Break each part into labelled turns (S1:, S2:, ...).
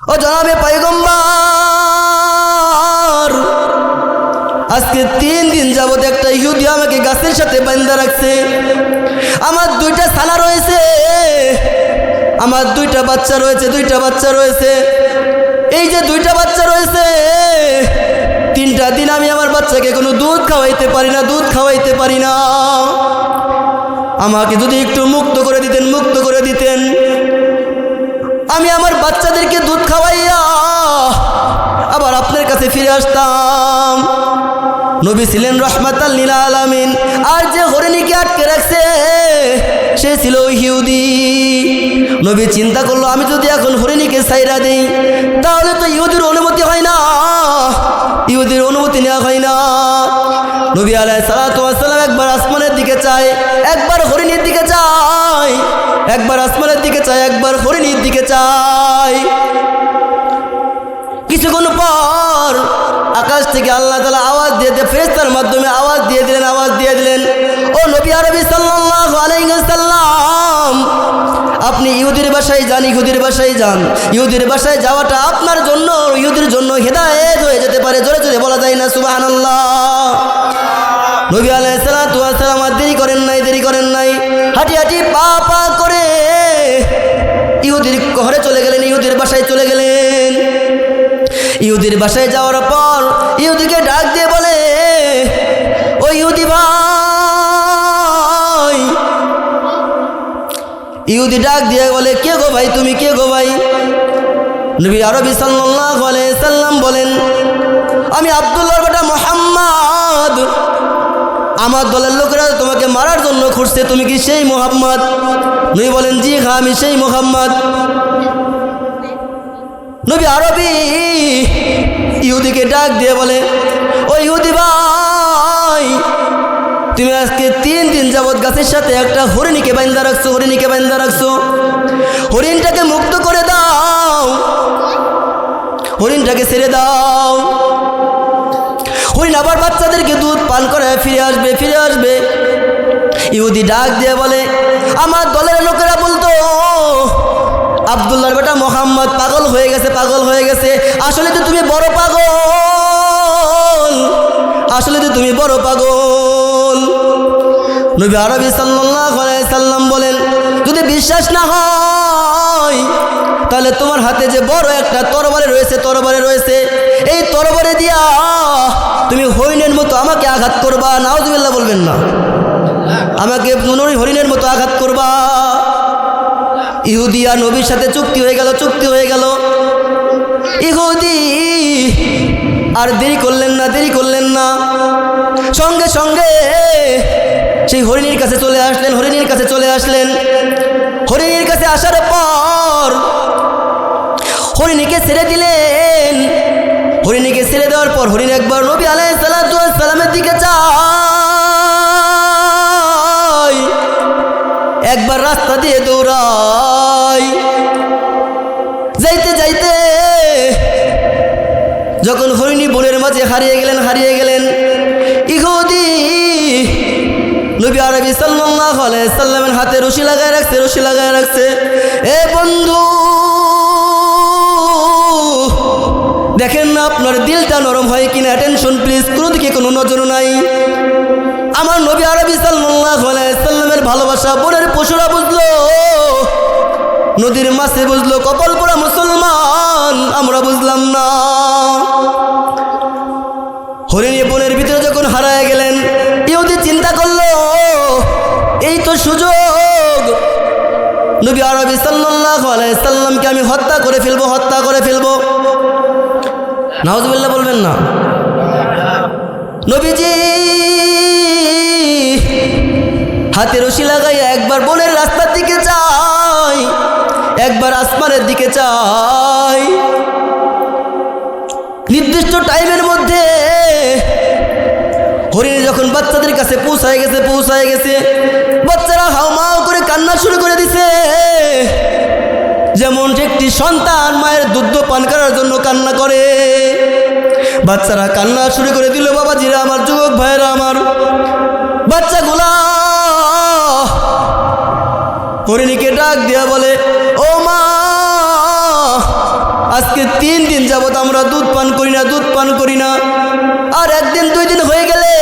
S1: ও জনাবে পয়গম্বর, আজকে 3 দিন যাবত একটা ইহুদি আমাকে গাছের সাথে বাঁধা রাখছে। আমার 2টা ছানা রয়েছে, আমার 2টা বাচ্চা রয়েছে। এই যে 2টা বাচ্চা রয়েছে, 3টা দিন আমি আমার বাচ্চাকে কোনো দুধ খাওয়াইতে পারি না। আমাকে যদি একটু মুক্ত করে দিতেন, আমি আমার বাচ্চাদেরকে দুধ খাওয়াইয়া আবার আপনার কাছে ফিরে আসতাম। নবী ছিলেন রাহমাতাল লিল আলামিন, আর যে হরিণীকে আটকে রাখছে সে ছিল ইহুদি। নবী চিন্তা করলো, আমি যদি এখন হরিণীকে ছাইরা দেই তাহলে তো ইহুদির অনুমতি হয় না, ইহুদির অনুমতি নেওয়া হয় না। নবী আলাইহিস সালাতু ওয়াস সালাম একবার আসমানের দিকে চায়, একবার হরিণীর দিকে চায়, একবার আসমানের দিকে চায়, একবার হরিণীর দিকে চায়। কিছুক্ষণ পর আকাশ থেকে আল্লাহ তাআলা আওয়াজ দিয়ে ফেরেশতার মাধ্যমে আওয়াজ দিয়ে দিলেন, ও নবী আরবি সাল্লাল্লাহু আলাইহি ওয়াসাল্লাম, আপনি ইহুদির বাসায় যান, ইহুদির বাসায় যাওয়াটা আপনার জন্য, ইহুদির জন্য হেদায়েত হয়ে যেতে পারে। জোরে জোরে বলা যায় না সুবহানাল্লাহ। নবী আলাইহিস সালাতু ওয়াস সালাম আর দেরি করেন নাই, হাঁটি পা করে ইহুদির ঘরে চলে গেলেন, ইহুদির বাসায় চলে গেলেন। ইহুদির বাসায় যাওয়ার পর ইহুদিকে ডাক দিয়ে বলে, ও ইহুদি ভাই, ইহুদি ডাক দিয়ে বলে, কে গো ভাই, তুমি কে গো ভাই? নবী আরবি সাল্লাল্লাহু আলাইহি সাল্লাম বলেন, আমি আব্দুল্লাহর বেটা মুহাম্মদ, আমার দলের লোকেরা তোমাকে মারার জন্য খুঁজছে, তুমি কি সেই মুহাম্মদ? নবী বলেন, জি হ্যাঁ, আমি সেই মুহাম্মদ। নবী আরবি ইহুদিকে ডাক দিয়ে বলে, ও ইহুদি ভাই, তুমি আজকে 3 দিন যাবত গাছের সাথে একটা হরিণীকে বাঁধা রাখছো, হরিণটাকে মুক্ত করে দাও, হরিণটাকে ছেড়ে দাও। হরিণ আবার বাচ্চাদেরকে দুধ পান করে ফিরে আসবে। ইহুদি ডাক দিয়ে বলে, আমার দলের লোকেরা বলতো আব্দুল্লাহর বেটা মুহাম্মদ পাগল হয়ে গেছে। আসলে তো তুমি বড় পাগল, নবী আরবি সাল্লাল্লাহু আলাইহি সাল্লাম বলেন, যদি বিশ্বাস না হয় তাহলে তোমার হাতে যে বড় একটা তরবারি রয়েছে, এই তরবারি দিয়া তুমি হরিণের মতো আমাকে আঘাত করবা। নাউজুবিল্লাহ বলবেন না, আমাকে হরিণের মতো আঘাত করবা। ইহুদি আর নবীর সাথে চুক্তি হয়ে গেল। ইহুদি আর দেরি করলেন না, সঙ্গে সঙ্গে সেই হরিণীর কাছে চলে আসলেন। হরিণীর কাছে আসার পর হরিণীকে ছেড়ে দিলেন। হরিণীকে ছেড়ে দেওয়ার পর হরিণ একবার নবী আলাইহিস সালাতু ওয়াস সালামের দিকে চায়, একবার রাস্তা দিয়ে দৌড়ায়। যাইতে যখন হরিণী বনের মাঝে হারিয়ে গেলেন, ইহুদি নবী আরবি সাল্লাল্লাহু আলাইহি সাল্লামের হাতে রশি লাগায় রাখছে। এ বন্ধু, দেখেন না আপনার দিলটা নরম হয় কিনা, টেনশন প্লিজ, কোনো দিকে কোনো নজর নাই। আমার নবী আরবি সাল্লাল্লাহু আলাইহি সাল্লামের ভালোবাসা বনের পশুরা বুঝলো, নদীর মাছে বুঝলো, কপাল পোড়া মুসলমান আমরা বুঝলাম না। হরিণী বনের ভিতরে যখন হারায় গেলেন, ইহুদি চিন্তা করলো, এই তো সুযোগ, নবী আরবি সাল্লাল্লাহু আলাইহি সাল্লামকে আমি হত্যা করে ফেলবো। নাউজুবিল্লাহ বলবেন না। নবীজি হাতে রশি লাগাইয়া একবার বনের রাস্তার দিকে চাই, একবার আসমানের দিকে চাই। নির্দিষ্ট টাইমের মধ্যে হরিণী যখন বাচ্চাদের কাছে পৌঁছায় গেছে, বাচ্চারা হাউমাউ করে কান্না শুরু করে দিছে, যেমন একটি সন্তান মায়ের দুধ পান করার জন্য কান্না করে। বাচ্চারা কান্না শুরু করে দিল। বাবাজিরা আমার, যুবক ভাইরা আমার, বাচ্চাগুলা হরিণীকে ডাক দিয়া বলে, ও মা, আজকে আজকে 3 দিন যাবত আমরা দুধ পান করি না আর একদিন 2 দিন হয়ে গেলে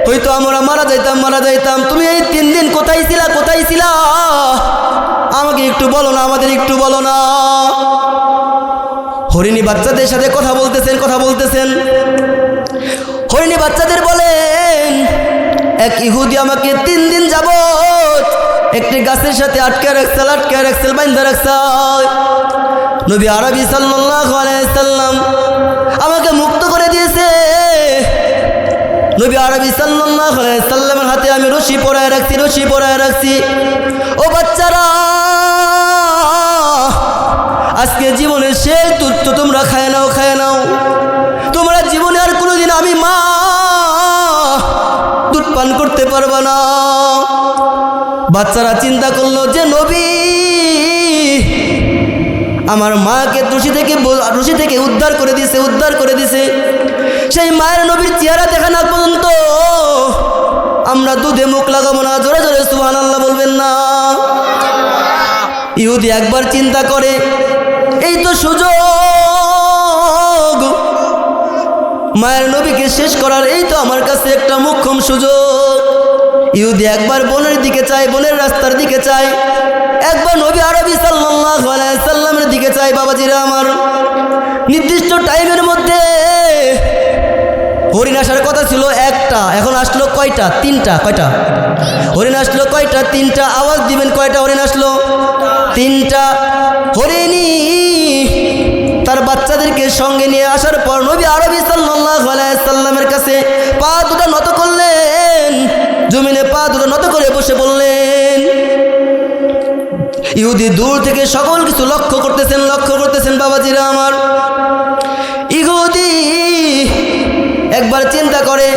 S1: হয়তো আমরা মারা যাইতাম তুমি এই 3 দিন কোথায় ছিলা আমাকে একটু বলো না, আমাদের একটু বলো না। হরিণী বাচ্চাদের সাথে কথা বলতেছেন হরিণী বাচ্চাদের বলেন, এক ইহুদি আমাকে 3 দিন যাবত একটি গাছের সাথে আটকে রাখছে বাইন্ধা রাখছে। নবী আরবি সাল্লাল্লাহু আলাইহি সাল্লাম আমাকে মুক্ত করে দিয়েছে। নবী আরবি সাল্লাল্লাহু আলাইহি সাল্লামের হাতে আমি রশি পরায় রাখছি। ও বাচ্চারা, আজকে জীবনের শেষ দুধ তো তোমরা খায় নাও। তোমরা জীবনে আর কোনোদিন আমি মা দুধ পান করতে পারবা না। বাচ্চারা চিন্তা করলো যে নবী আমার মাকে রশি থেকে উদ্ধার করে দিছে। সেই মায়ের নবীর চেহারা দেখা না পর্যন্ত আমরা দুধে মুখ লাগাবো না। জোরে জোরে সুবহানাল্লাহ বলবেন না। ইহুদি একবার চিন্তা করে, এই তো সুযোগ মায়ের নবীকে শেষ করার, এই তো আমার কাছে একটা মোক্ষম সুযোগ। ইহুদি একবার বনের দিকে চায়, বনের রাস্তার দিকে চায়, একবার নবী আরবি সাল্লাল্লাহু আলাইহি সাল্লামের দিকে চায়। বাবাজিরা আমার, নির্দিষ্ট টাইমের মধ্যে হরিণ আসার কথা ছিল একটা, এখন আসলো কয়টা? 3টা। কয়টা হরিণ আসলো? কয়টা? 3টা। আওয়াজ দিবেন কয়টা হরিণ আসলো? 3টা। হরিণী তার বাচ্চাদেরকে সঙ্গে নিয়ে আসার পর নবী আরবি সাল্লাল্লাহু আলাইহি সাল্লামের কাছে পা দুটো নত করলেন, জমিনে পা দুটো নত করে বসে বললেন। ইহুদি দূর থেকে সকল কিছু লক্ষ্য করতেছেন। বাবাজিরা আমার, ইহুদি একবার চিন্তা করে,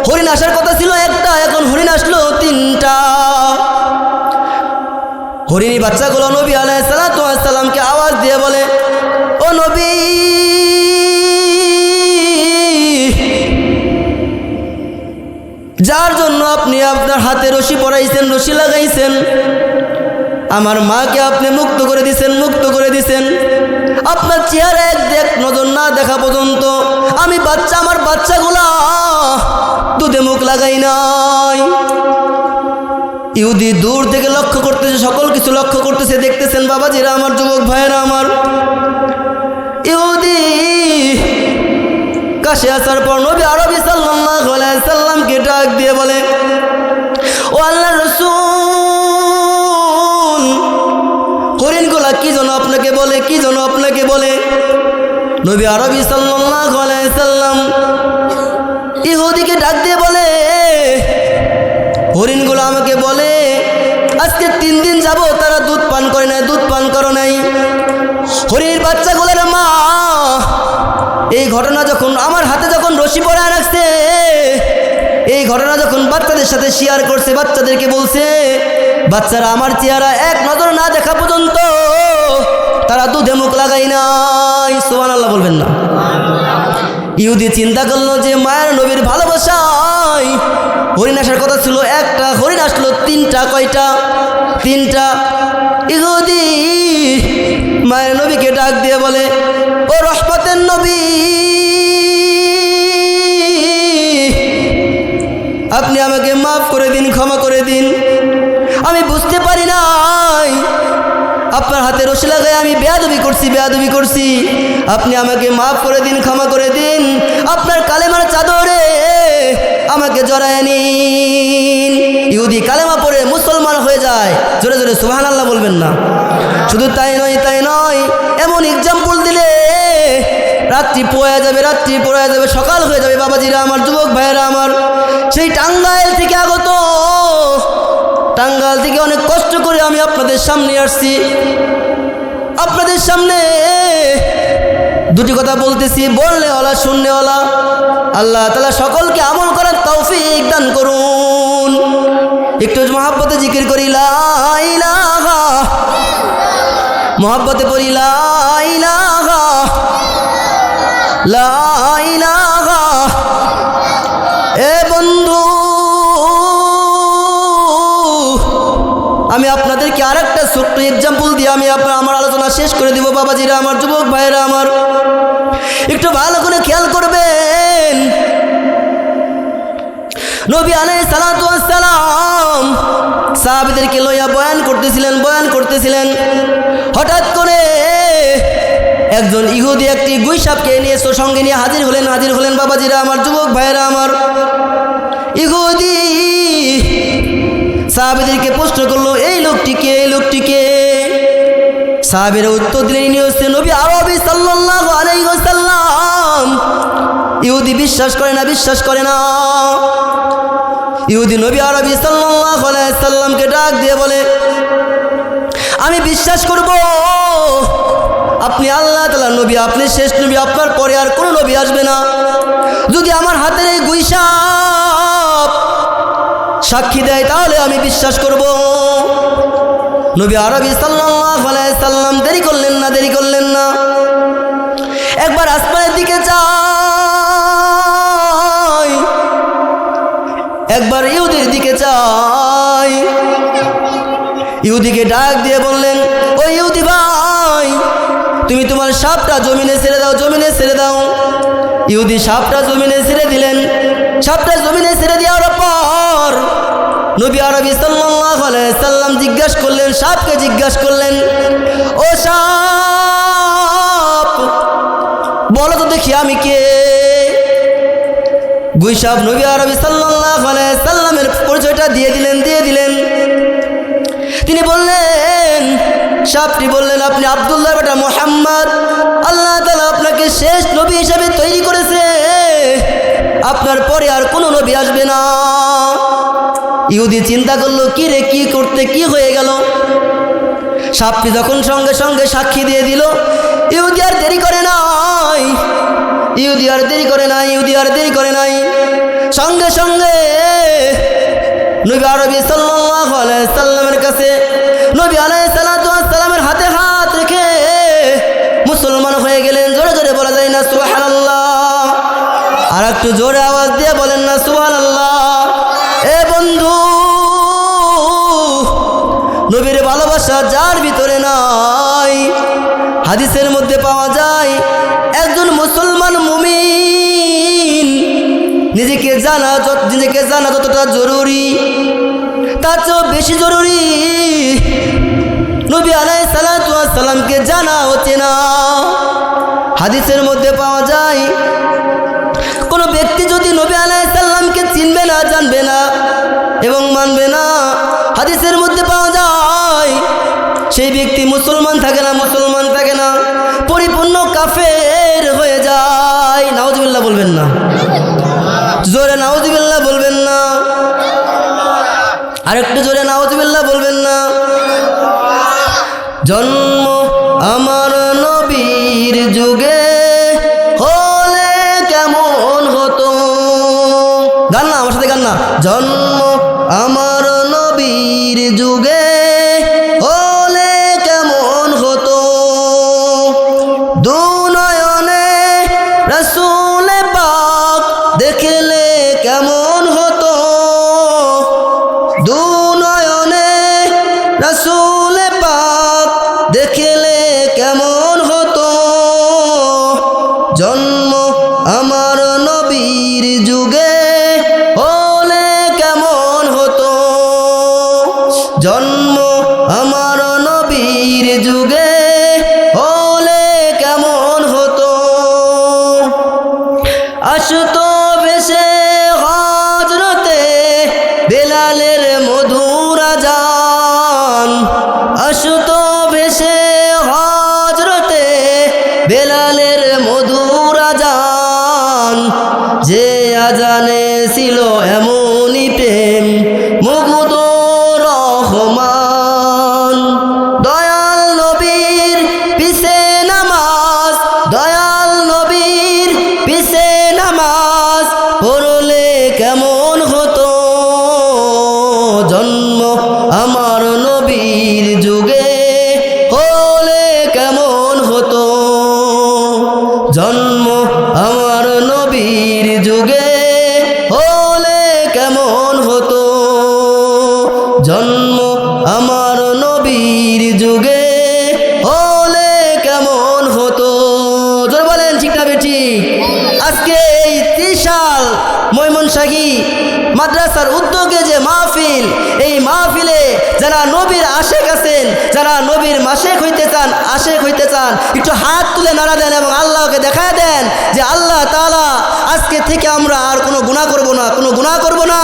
S1: হরিণ আসার কথা ছিল একটা, এখন হরিণ আসলো 3টা। হরিণী বাচ্চাগুলো নবী আলাইহিস সালাতু ওয়াস সালামকে আওয়াজ দিয়ে বলে, ও নবী, যার জন্য আপনি আপনার হাতে রশি পরাইছেন, রশি লাগাইছেন, আমার মাকে আপনি মুক্ত করে দিছেন। আপনার চেহারা এক নজর না দেখা পর্যন্ত আমি আমার বাচ্চাগুলা দুধে মুখ লাগাই নাই। ইহুদি দূর থেকে লক্ষ্য করতেছে, সকল কিছু লক্ষ্য করতেছে, দেখতেছেন। বাবাজিরা আমার, যুবক ভাইয়েরা আমার, ইহুদি কাছে আসার পর নবী আরবি সাল্লাল্লাহু আলাইহি সাল্লামকে ডাক দিয়ে বলে, ও আল্লাহর রাসূল, হরিণগুলা কি যেন আপনাকে বলে। নবী আরবি সাল্লাল্লাহু আলাইহি সাল্লাম ইহুদিকে ডাক দিয়ে বলে, হরিণগুলো আমাকে বলে আজকে 3 দিন যাব তারা দুধ পান করো নাই। হরিণের বাচ্চাগুলোর মা এই ঘটনা যখন আমার হাতে যখন রশি পরায় রাখছে, এই ঘটনা যখন বাচ্চাদের সাথে শেয়ার করছে, বাচ্চাদেরকে বলছে, বাচ্চারা আমার চেহারা এক নজর না দেখা পর্যন্ত তারা দুধে মুখ লাগাই নাই। সুবহানাল্লাহ বলবেন না। ইহুদি চিন্তা করলো যে মায়ের নবীর ভালোবাসায় হরিণ আসার কথা ছিল একটা, হরিণ আসলো 3টা। কয়টা? 3টা। ইহুদি মায়ের নবীকে ডাক দিয়ে বলে, ও রহমতের নবী, আপনি আমাকে মাফ করে দিন, ক্ষমা করে দিন। আমি বুঝতে পারি নাই আপনার হাতে রশি লাগায় আমি বেয়াদবি করছি। আপনি আমাকে মাফ করে দিন, ক্ষমা করে দিন। আপনার কালেমার চাদরে আমাকে জড়ায় নিন। ইহুদি কালেমা পড়ে মুসলমান হয়ে যায়। জোরে জোরে সুবহানাল্লাহ বলবেন না। শুধু তাই নয়, এমন এক্সাম্পল দিলে রাত্রি পোয়া যাবে, সকাল হয়ে যাবে। বাবাজিরা আমার, যুবক ভাইয়েরা আমার, সেই টাঙ্গাইল থেকে অনেক কষ্ট করে আমি আপনাদের সামনে আসছি। আপনাদের সামনে দুটি কথা বলতেছি, বলনেওয়ালা শুননেওয়ালা। আল্লাহ তাআলা সকলকে আমল করার তৌফিক দান করুন। একটু মহব্বতে জিকির করি, লা ইলাহা, মহব্বতে পড়ি, লা ইলাহা, লা ইলাহা। এ বন্ধু, আমি আপনাদেরকে আরেকটা ছোট্ট এক্সাম্পল দিয়ে আমি আমার আলোচনা আলোচনা শেষ করে দিব বাবাজিরা আমার, যুবক ভাইরা আমার, একটু ভালো করে খেয়াল করবেন। নবী আলাইহিস সালাতু ওয়াস সালাম সাহাবীদেরকে লইয়া বয়ান করতেছিলেন। হঠাৎ করে একজন ইহুদি একটি গুইসাপকে নিয়ে সঙ্গে নিয়ে হাজির হলেন বাবাজিরা আমার, যুবক ভাইরা আমার। ইহুদি সাহাবীদেরকে প্রশ্ন করলো, এই লোকটিকে। সাহাবীরা উত্তর দিলেন, ইনি হচ্ছে নবী আরবি সাল্লাল্লাহু আলাইহি ওয়াসাল্লাম। ইহুদি বিশ্বাস করে না। ইহুদি নবী আরবি সাল্লাল্লাহু আলাইহি ওয়াসাল্লামকে ডাক দিয়ে বলে, আমি বিশ্বাস করব আপনি আল্লাহ তাআলার নবী, আপনি শেষ নবী, আপনার পরে আর কোনো নবী আসবে না। যদি আমার হাতের এই গুইসাপ সাক্ষী দেয় তাহলে আমি বিশ্বাস করব। নবী আরবি সাল্লাল্লাহু আলাইহি সাল্লাম দেরি করলেন না। একবার আসমানের দিকে চাই, একবার ইহুদির দিকে চাই। ইহুদিকে ডাক দিয়ে বললেন, ও ইহুদি ভাই, তুমি তোমার সাপটা জমিনে ছেড়ে দাও। ইহুদি সাপটা জমিনে ছেড়ে দিলেন। সাপটা জমিনে ছেড়ে দেওয়ার পর নবী আরবি সাল্লাল্লাহু আলাইহি সাল্লাম সাপকে জিজ্ঞাসা করলেন, ও সাপ, বলো তো দেখি আমি কে? গুইসাপ নবী আরবি সাল্লাল্লাহু আলাইহি সাল্লামের পরিচয়টা দিয়ে দিলেন। তিনি বললেন, সাপটি বললেন, আপনি আব্দুল্লাহর বেটা মুহাম্মদ। আল্লাহ তাআলা আপনাকে শেষ নবী হিসেবে তৈরি করেছে, আপনার পরে আর কোনো নবী আসবে না। ইহুদি চিন্তা করলো, কি রে, কি করতে কি হয়ে গেল? সাপটি যখন সঙ্গে সঙ্গে সাক্ষী দিয়ে দিল, ইহুদি আর দেরি করে নাই। সঙ্গে সঙ্গে নবী আরবি সাল্লাল্লাহু আলাইহি সাল্লামের কাছে নবী আলাইহিস সালাতু ওয়াস সালামের হাতে হাত রেখে মুসলমান হয়ে গেলেন। জোরে জোরে বলা যায় না সুবহানাল্লাহ? আর একটু জোরে আওয়াজ দিয়ে বলেন না সুবহানাল্লাহ? এ বন্ধু, নবীর ভালোবাসা যার ভিতরে নাই, হাদিসের মধ্যে পাওয়া যায় একজন মুসলমান মুমিন নিজেকে জানা যতটা জরুরি, তার চেয়েও বেশি জরুরি নবী আলাইহিস সালাতু ওয়াস সালামকে জানা হচ্ছে না। হাদিসের মধ্যে পাওয়া যায়, কোনো ব্যক্তি যদি নবী আলাইহিস সালামকে চিনবে না, জানবে না এবং মানবে না, হাদিসের মধ্যে পাওয়া যায় সেই ব্যক্তি মুসলমান থাকে না, পরিপূর্ণ কাফের হয়ে যায়। নাউজুবিল্লাহ বলবেন না? জোরে নাউজুবিল্লাহ বলবেন না? আরেকটু জোরে নাউজুবিল্লাহ বলবেন না? জন্ম আমার নবীর যুগে হলে কেমন হতো। গান না, আমার সাথে গান না। জন্ম আমার নবীর যুগে হলে কেমন হতো, দুনয়নে রাসূল পাক দেখলে কেমন হতো, দুনয়নে রাসূল পাক দেখলে কেমন হতো। জন্ম আমার নবীর যুগে হলে কেমন হতো, জন্ম আমার নবীর যুগে হলে কেমন হতো। আসতো ভেসে হযরতে বেলালের মধুর আযান, আসতো ভেসে হযরতে বেলালের মধুর আযান, যে আযানে ছিল এমনই প্রেম মুগ্ধ রহমান। দয়াল নবীর পিছে নামাজ, দয়াল নবীর পিছে নামাজ পড়লে কেমন হতো, জন্ম আমার নবীর যুগে হলে কেমন হতো, জন্ম আমার নবীর যুগে মাদ্রাসার উদ্যোগে যে মাহফিল, এই মাহফিলে যারা নবীর আশেক আছেন, যারা নবীর মাশেক হইতে চান, আশেক হইতে চান, একটু হাত তুলে নাড়া দেন এবং আল্লাহকে দেখায় দেন যে আল্লাহ তাআলা আজকে থেকে আমরা আর কোনো গুনাহ করব না, কোনো গুনাহ করব না।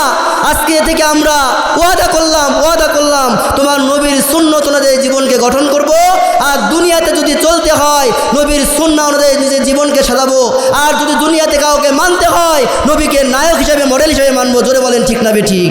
S1: আজকে থেকে আমরা ওয়াদা করলাম তোমার নবীর সুন্নত অনুযায়ী জীবনকে গঠন করব, আর দুনিয়াতে যদি চলতে হয় নবীর সুন্নাহ অনুযায়ী নিজের জীবনকে সাজাবো, আর যদি দুনিয়াতে কাউকে মানতে হয় নবীকে নায়ক হিসেবে, মডেল হিসেবে মানবো। জোরে বলেন ঠিক না বেঠিক?